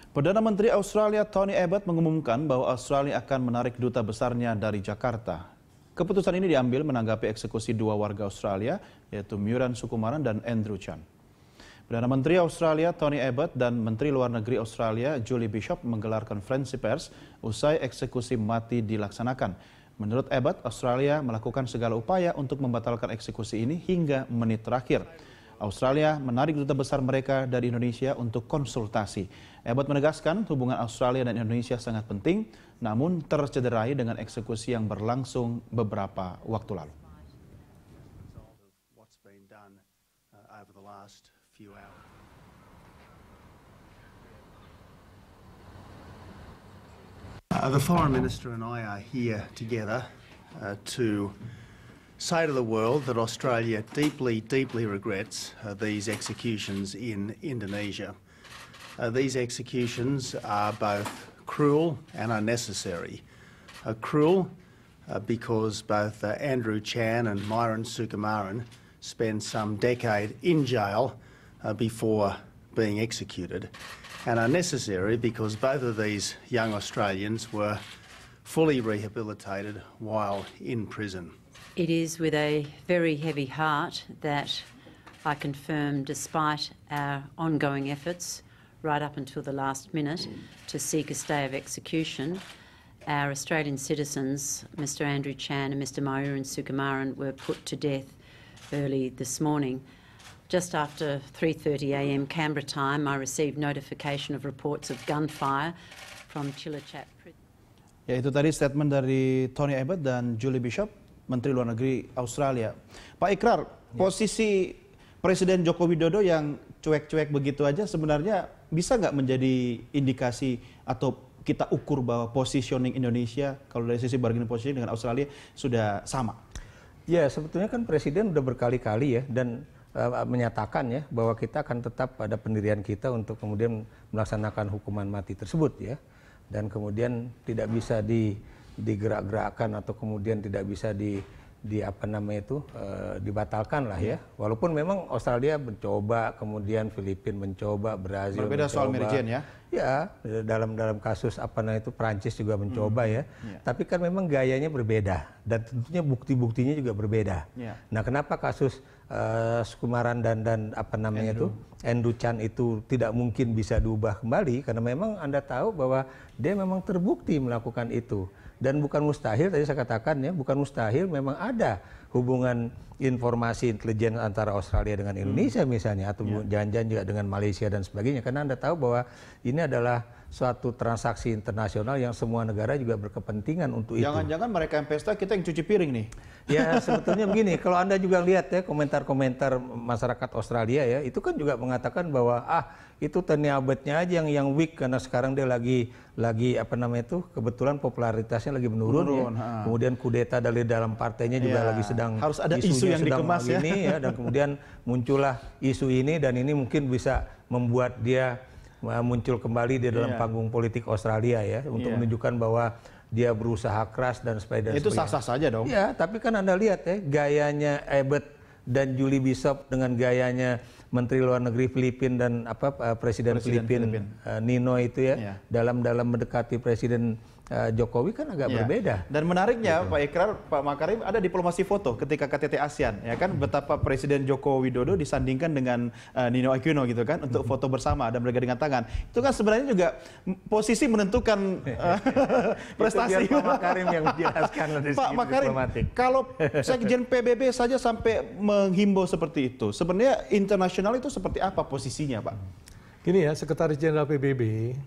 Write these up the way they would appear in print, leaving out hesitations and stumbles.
Perdana Menteri Australia Tony Abbott mengumumkan bahwa Australia akan menarik duta besarnya dari Jakarta. Keputusan ini diambil menanggapi eksekusi dua warga Australia, yaitu Myuran Sukumaran dan Andrew Chan. Perdana Menteri Australia Tony Abbott dan Menteri Luar Negeri Australia Julie Bishop menggelar konferensi pers usai eksekusi mati dilaksanakan. Menurut Abbott, Australia melakukan segala upaya untuk membatalkan eksekusi ini hingga menit terakhir. Australia menarik duta besar mereka dari Indonesia untuk konsultasi. Abbott menegaskan hubungan Australia dan Indonesia sangat penting, namun tercederai dengan eksekusi yang berlangsung beberapa waktu lalu. The Foreign Minister and I are here together to say to the world that Australia deeply regrets these executions in Indonesia. These executions are both cruel and unnecessary. Cruel because both Andrew Chan and Myuran Sukumaran spent some decade in jail before being executed, and unnecessary because both of these young Australians were fully rehabilitated while in prison. It is with a very heavy heart that I confirm, despite our ongoing efforts right up until the last minute to seek a stay of execution, our Australian citizens, Mr Andrew Chan and Mr Myuran Sukumaran, were put to death early this morning. Just after 3:30 a.m. Canberra time, I received notification of reports of gunfire from Chillichat Prison. Ya, itu tadi statement dari Tony Abbott dan Julie Bishop, Menteri Luar Negeri Australia. Pak Ikrar, posisi Presiden Joko Widodo yang cuek-cuek begitu aja sebenarnya bisa nggak menjadi indikasi atau kita ukur bahwa positioning Indonesia kalau dari sisi bargaining position dengan Australia sudah sama? Ya, sebetulnya kan Presiden udah berkali-kali ya dan menyatakan ya bahwa kita akan tetap pada pendirian kita untuk kemudian melaksanakan hukuman mati tersebut ya, dan kemudian tidak bisa digerak-gerakkan atau kemudian tidak bisa dibatalkan lah ya. Walaupun memang Australia mencoba, kemudian Filipina mencoba, Brazil berbeda mencoba. Soal Mary Jane ya? Ya, dalam kasus Prancis juga mencoba ya. Tapi kan memang gayanya berbeda dan tentunya bukti-buktinya juga berbeda. Nah, kenapa kasus Sukumaran dan Andrew Chan itu tidak mungkin bisa diubah kembali? Karena memang Anda tahu bahwa dia memang terbukti melakukan itu. Dan bukan mustahil, tadi saya katakan ya, bukan mustahil, memang ada hubungan informasi intelijen antara Australia dengan Indonesia misalnya, atau jangan-jangan juga dengan Malaysia dan sebagainya. Karena Anda tahu bahwa ini adalah suatu transaksi internasional yang semua negara juga berkepentingan untuk itu. Jangan-jangan mereka yang pesta, kita yang cuci piring nih. Ya, sebetulnya begini, kalau Anda juga lihat ya komentar-komentar masyarakat Australia ya, itu kan juga mengatakan bahwa itu Tony Abbott-nya aja yang weak karena sekarang dia lagi kebetulan popularitasnya lagi menurun ya. Kemudian kudeta dari dalam partainya juga lagi sedang harus ada isu yang dikemas ya. Dan kemudian muncullah isu ini dan ini mungkin bisa membuat dia muncul kembali di dalam panggung politik Australia ya untuk menunjukkan bahwa dia berusaha keras dan sebagainya. Itu sah-sah saja dong. Ya, tapi kan Anda lihat ya gayanya Abbott dan Julie Bishop dengan gayanya Menteri Luar Negeri Filipina dan Presiden Filipina Nino itu ya dalam mendekati Presiden Jokowi kan agak berbeda. Dan menariknya Pak Ikrar, Pak Makarim, ada diplomasi foto ketika KTT ASEAN ya kan, betapa Presiden Joko Widodo disandingkan dengan Nino Aquino gitu kan untuk foto bersama dan bergandengan tangan. Itu kan sebenarnya juga posisi menentukan prestasi. Pak Makarim yang menjelaskan dari Pak Makarim, kalau Sekjen PBB saja sampai menghimbau seperti itu, sebenarnya internasional itu seperti apa posisinya, Pak? Gini ya, Sekretaris Jenderal PBB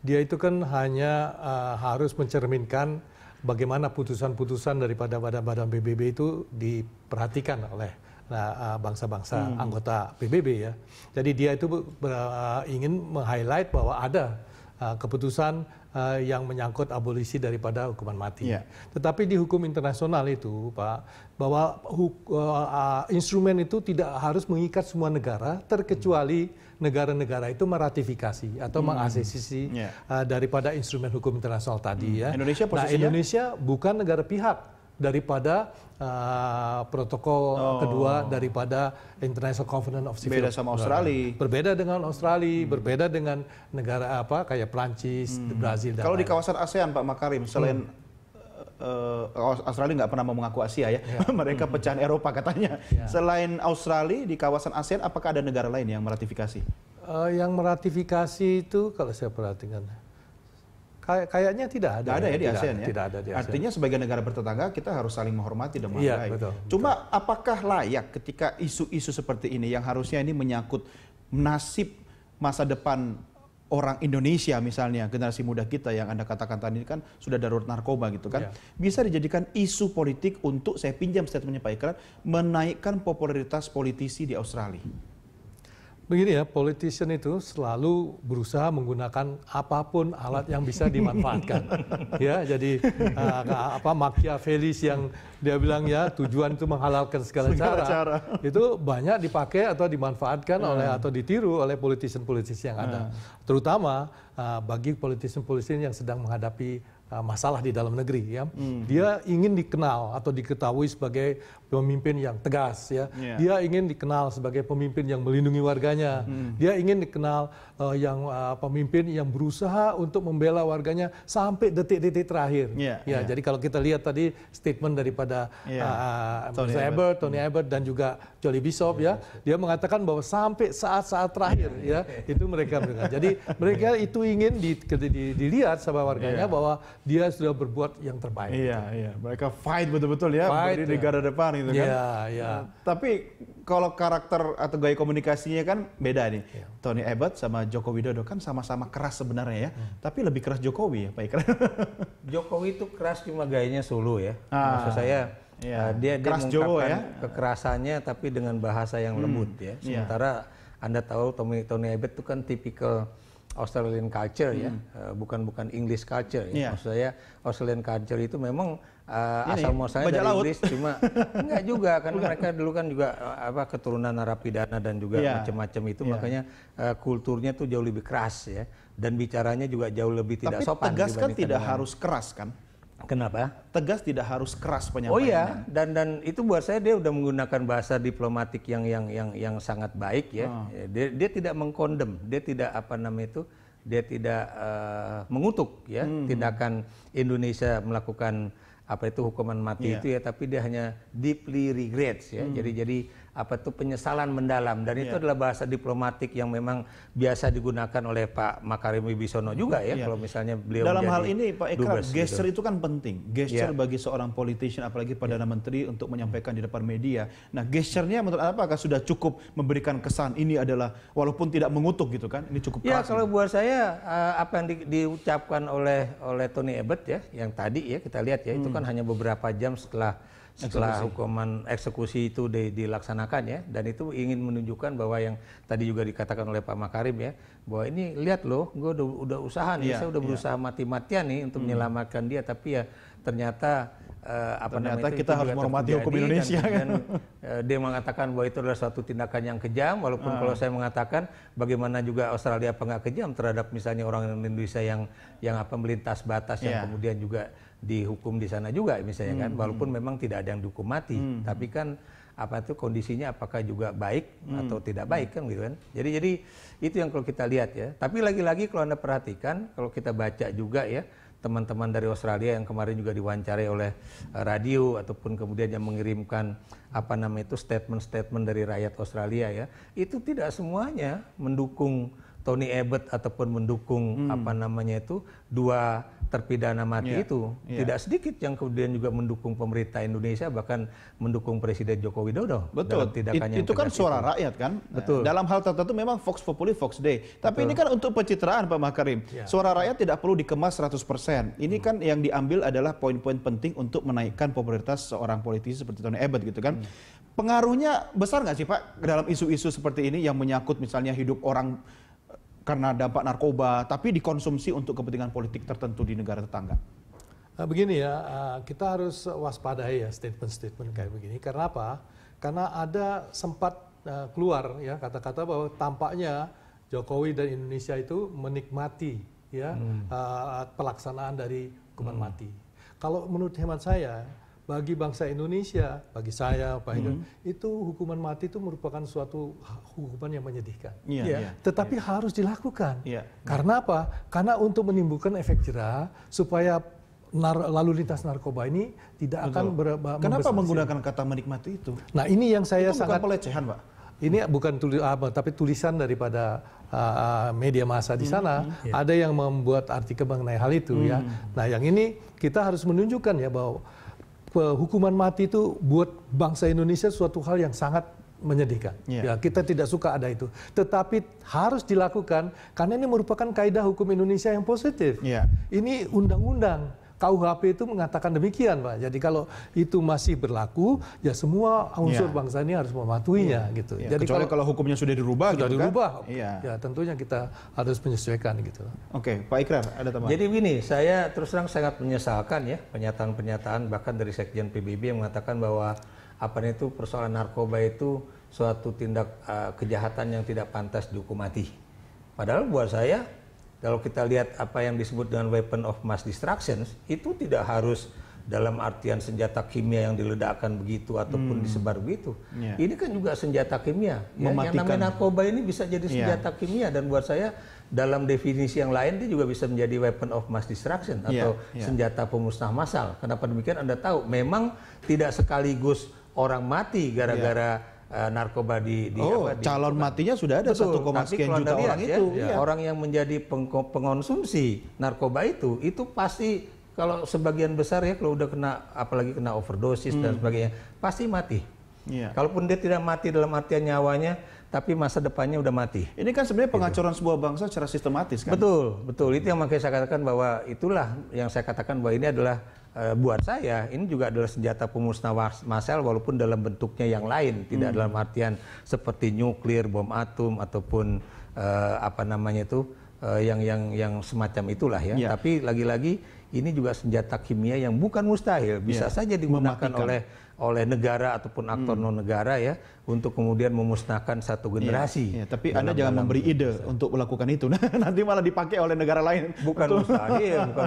dia itu kan hanya harus mencerminkan bagaimana putusan-putusan daripada badan-badan PBB itu diperhatikan oleh bangsa-bangsa anggota PBB ya. Jadi dia itu ingin meng-highlight bahwa ada keputusan yang menyangkut abolisi daripada hukuman mati. Tetapi di hukum internasional itu, Pak, bahwa instrumen itu tidak harus mengikat semua negara, terkecuali negara-negara itu meratifikasi atau mengaksesisi daripada instrumen hukum internasional tadi ya. Indonesia posisinya? Nah, Indonesia bukan negara pihak daripada protokol kedua daripada International Covenant of Civil. Beda sama Australia. Berbeda dengan Australia, berbeda dengan negara kayak Prancis, Brazil. Kalau di kawasan ASEAN, Pak Makarim, selain Australia nggak pernah mau mengaku Asia ya, mereka pecahan Eropa katanya. Selain Australia di kawasan ASEAN, apakah ada negara lain yang meratifikasi? Yang meratifikasi itu kalau saya perhatikan, kayaknya tidak ada. Tidak ada ya di ASEAN ya? Tidak ada di ASEAN. Artinya sebagai negara bertetangga kita harus saling menghormati dan menghargai. Betul. Cuma apakah layak ketika isu-isu seperti ini yang harusnya ini menyangkut nasib masa depan orang Indonesia misalnya, generasi muda kita yang Anda katakan tadi kan sudah darurat narkoba gitu kan, bisa dijadikan isu politik untuk, saya pinjam statementnya Pak Ikrar, menaikkan popularitas politisi di Australia? Begini ya, politician itu selalu berusaha menggunakan apapun alat yang bisa dimanfaatkan. Ya, jadi Machiavellis yang dia bilang ya tujuan itu menghalalkan segala cara. Itu banyak dipakai atau dimanfaatkan oleh atau ditiru oleh politician-politician yang ada. Terutama bagi politician-politician yang sedang menghadapi masalah di dalam negeri ya. Dia ingin dikenal atau diketahui sebagai pemimpin yang tegas ya. Dia ingin dikenal sebagai pemimpin yang melindungi warganya. Dia ingin dikenal pemimpin yang berusaha untuk membela warganya sampai detik-detik terakhir. Jadi kalau kita lihat tadi statement daripada Tony Abbott dan juga Jolie Bishop ya, dia mengatakan bahwa sampai saat-saat terakhir ya itu mereka. Jadi mereka itu ingin dilihat sama warganya bahwa dia sudah berbuat yang terbaik. Mereka fight betul-betul ya, berdiri di garda depan gitu kan. Tapi kalau karakter atau gaya komunikasinya kan beda nih. Tony Abbott sama Joko Widodo kan sama-sama keras sebenarnya ya, tapi lebih keras Jokowi ya Pak Ikrar. Jokowi itu keras cuma gayanya solo ya. Maksud saya dia mengungkapkan kekerasannya tapi dengan bahasa yang lembut ya. Sementara Anda tahu Tony Abbott itu kan tipikal Australian culture ya, bukan English culture ya. Maksud saya Australian culture itu memang asal muasalnya dari Inggris, cuma enggak juga kan mereka dulu kan juga keturunan narapidana dan juga macam-macam itu, makanya kulturnya tuh jauh lebih keras ya, dan bicaranya juga jauh lebih tidak sopan. Tapi tegas kan tidak harus keras kan? Kenapa? Tegas tidak harus keras penyampaiannya. Oh iya, dan itu buat saya dia udah menggunakan bahasa diplomatik yang sangat baik ya. Dia tidak mengkondem, dia tidak dia tidak mengutuk ya tindakan Indonesia melakukan hukuman mati itu ya, tapi dia hanya deeply regrets ya. Jadi penyesalan mendalam, dan itu adalah bahasa diplomatik yang memang biasa digunakan oleh Pak Makarim Wibisono juga ya. Kalau misalnya beliau dalam hal ini Pak Ikrar, gesture itu kan penting. Gesture bagi seorang politician, apalagi Perdana Menteri untuk menyampaikan di depan media. Nah, gesturnya menurut Anda apakah sudah cukup memberikan kesan ini adalah walaupun tidak mengutuk gitu kan? Ini cukup keras. Ya, kalau buat saya apa yang diucapkan oleh Tony Abbott ya, yang tadi ya kita lihat ya, itu kan hanya beberapa jam setelah hukuman eksekusi itu dilaksanakan ya, dan itu ingin menunjukkan bahwa yang tadi juga dikatakan oleh Pak Makarim ya, bahwa ini lihat loh, gue udah usaha nih, saya udah berusaha mati-matian nih untuk menyelamatkan dia, tapi ya ternyata kita harus menghormati hukum Indonesia dan dia mengatakan bahwa itu adalah suatu tindakan yang kejam, walaupun kalau saya mengatakan bagaimana juga Australia nggak kejam terhadap misalnya orang Indonesia yang melintas batas yang kemudian juga dihukum di sana juga misalnya kan, walaupun memang tidak ada yang dihukum mati, tapi kan kondisinya apakah juga baik atau tidak baik kan gitu kan. Jadi itu yang kalau kita lihat ya. Tapi lagi-lagi kalau Anda perhatikan, kalau kita baca juga ya, teman-teman dari Australia yang kemarin juga diwawancarai oleh radio ataupun kemudian yang mengirimkan statement-statement dari rakyat Australia ya, itu tidak semuanya mendukung Tony Abbott ataupun mendukung dua terpidana mati itu. Tidak sedikit yang kemudian juga mendukung pemerintah Indonesia, bahkan mendukung Presiden Joko Widodo. Betul. Itu kan suara rakyat kan. Betul. Dalam hal tertentu memang Vox Populi, Vox Dei. Tapi ini kan untuk pencitraan Pak Makarim. Suara rakyat tidak perlu dikemas 100%. Ini kan yang diambil adalah poin-poin penting untuk menaikkan popularitas seorang politisi seperti Tony Abbott gitu kan. Pengaruhnya besar nggak sih Pak dalam isu-isu seperti ini yang menyangkut misalnya hidup orang karena dampak narkoba, tapi dikonsumsi untuk kepentingan politik tertentu di negara tetangga? Begini ya, kita harus waspadai ya statement-statement kayak begini. Karena apa? Karena ada sempat keluar ya kata-kata bahwa tampaknya Jokowi dan Indonesia itu menikmati ya pelaksanaan dari hukuman mati. Kalau menurut hemat saya, bagi bangsa Indonesia, bagi saya, Pak Ida, itu hukuman mati itu merupakan suatu hukuman yang menyedihkan. Tetapi harus dilakukan. Karena apa? Karena untuk menimbulkan efek jera supaya lalu lintas narkoba ini tidak akan Kenapa menggunakan kata menikmati itu? Nah, ini yang saya itu sangat bukan pelecehan, Pak. Ini bukan tapi tulisan daripada media massa di sana. Ada yang membuat artikel mengenai hal itu ya. Nah, yang ini kita harus menunjukkan ya bahwa hukuman mati itu buat bangsa Indonesia suatu hal yang sangat menyedihkan. Ya, kita tidak suka ada itu. Tetapi harus dilakukan karena ini merupakan kaidah hukum Indonesia yang positif. Ini undang-undang. KUHP itu mengatakan demikian, Pak. Jadi kalau itu masih berlaku, ya semua unsur bangsa ini harus mematuhinya, gitu. Jadi kecuali kalau hukumnya sudah dirubah, ya tentunya kita harus menyesuaikan, gitu. Oke, Pak Ikrar, ada tambahan? Jadi begini, saya terus terang sangat menyesalkan ya pernyataan-pernyataan bahkan dari Sekjen PBB yang mengatakan bahwa persoalan narkoba itu suatu tindak kejahatan yang tidak pantas dihukum mati. Padahal buat saya, kalau kita lihat apa yang disebut dengan weapon of mass destruction, itu tidak harus dalam artian senjata kimia yang diledakkan begitu ataupun disebar begitu. Ini kan juga senjata kimia. Ya, yang namanya narkoba ini bisa jadi senjata kimia, dan buat saya dalam definisi yang lain dia juga bisa menjadi weapon of mass destruction atau senjata pemusnah massal. Kenapa demikian? Anda tahu, memang tidak sekaligus orang mati gara-gara narkoba calon matinya sudah ada 1, sekian juta orang itu. Orang yang menjadi pengonsumsi narkoba itu pasti kalau sebagian besar ya kalau udah kena, apalagi kena overdosis dan sebagainya, pasti mati. Kalaupun dia tidak mati dalam artian nyawanya, tapi masa depannya udah mati. Ini kan sebenarnya pengacoran sebuah bangsa secara sistematis kan? Betul. Itu yang makanya saya katakan bahwa itulah yang saya katakan bahwa ini adalah buat saya ini juga adalah senjata pemusnah massal walaupun dalam bentuknya yang lain, tidak dalam artian seperti nuklir, bom atom ataupun yang semacam itulah ya. Tapi lagi-lagi ini juga senjata kimia yang bukan mustahil, bisa saja digunakan oleh negara ataupun aktor non negara ya untuk kemudian memusnahkan satu generasi. Tapi Anda jangan memberi ide untuk melakukan itu. Nanti malah dipakai oleh negara lain. Bukan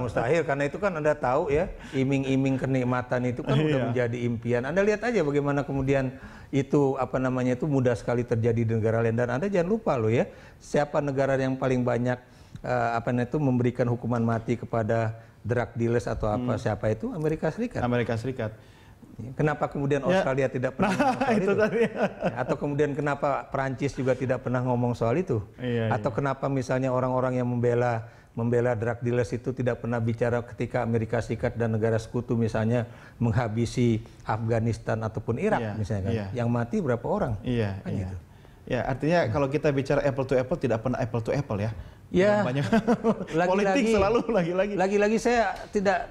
mustahil karena itu kan Anda tahu ya, iming-iming kenikmatan itu kan udah menjadi impian. Anda lihat aja bagaimana kemudian itu itu mudah sekali terjadi di negara lain, dan Anda jangan lupa loh ya, siapa negara yang paling banyak memberikan hukuman mati kepada drug dealers atau siapa itu? Amerika Serikat. Kenapa kemudian Australia tidak pernah ngomong soal itu? Atau kemudian kenapa Perancis juga tidak pernah ngomong soal itu? Atau kenapa misalnya orang-orang yang membela drug dealers itu tidak pernah bicara ketika Amerika Serikat dan negara sekutu misalnya menghabisi Afghanistan ataupun Irak misalnya kan? Yang mati berapa orang? Gitu. Ya, artinya kalau kita bicara apple to apple, tidak pernah apple to apple ya. Ya, banyak politik selalu lagi-lagi saya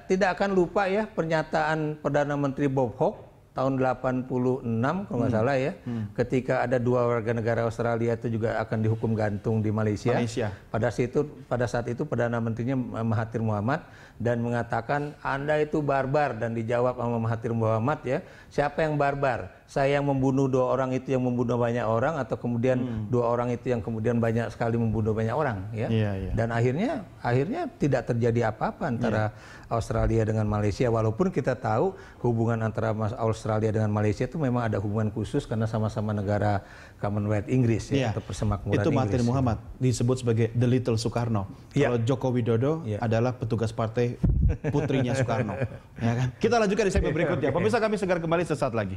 tidak akan lupa ya pernyataan Perdana Menteri Bob Hawke tahun 86 kalau nggak salah ya, ketika ada 2 warga negara Australia itu juga akan dihukum gantung di Malaysia. Pada saat itu Perdana Menterinya Mahathir Mohamad dan mengatakan Anda itu barbar, dan dijawab sama Mahathir Mohamad ya, siapa yang barbar? Saya yang membunuh 2 orang itu yang membunuh banyak orang, atau kemudian 2 orang itu yang kemudian banyak sekali membunuh banyak orang ya. Dan akhirnya tidak terjadi apa-apa antara Australia dengan Malaysia, walaupun kita tahu hubungan antara Australia dengan Malaysia itu memang ada hubungan khusus karena sama-sama negara Commonwealth Inggris ya, atau Persemakmuran Inggris. Itu Mahathir Mohamad disebut sebagai The Little Soekarno. Kalau Joko Widodo adalah petugas partai putrinya Soekarno. Ya kan? Kita lanjutkan di segmen berikutnya. Pemirsa, kami segera kembali sesaat lagi.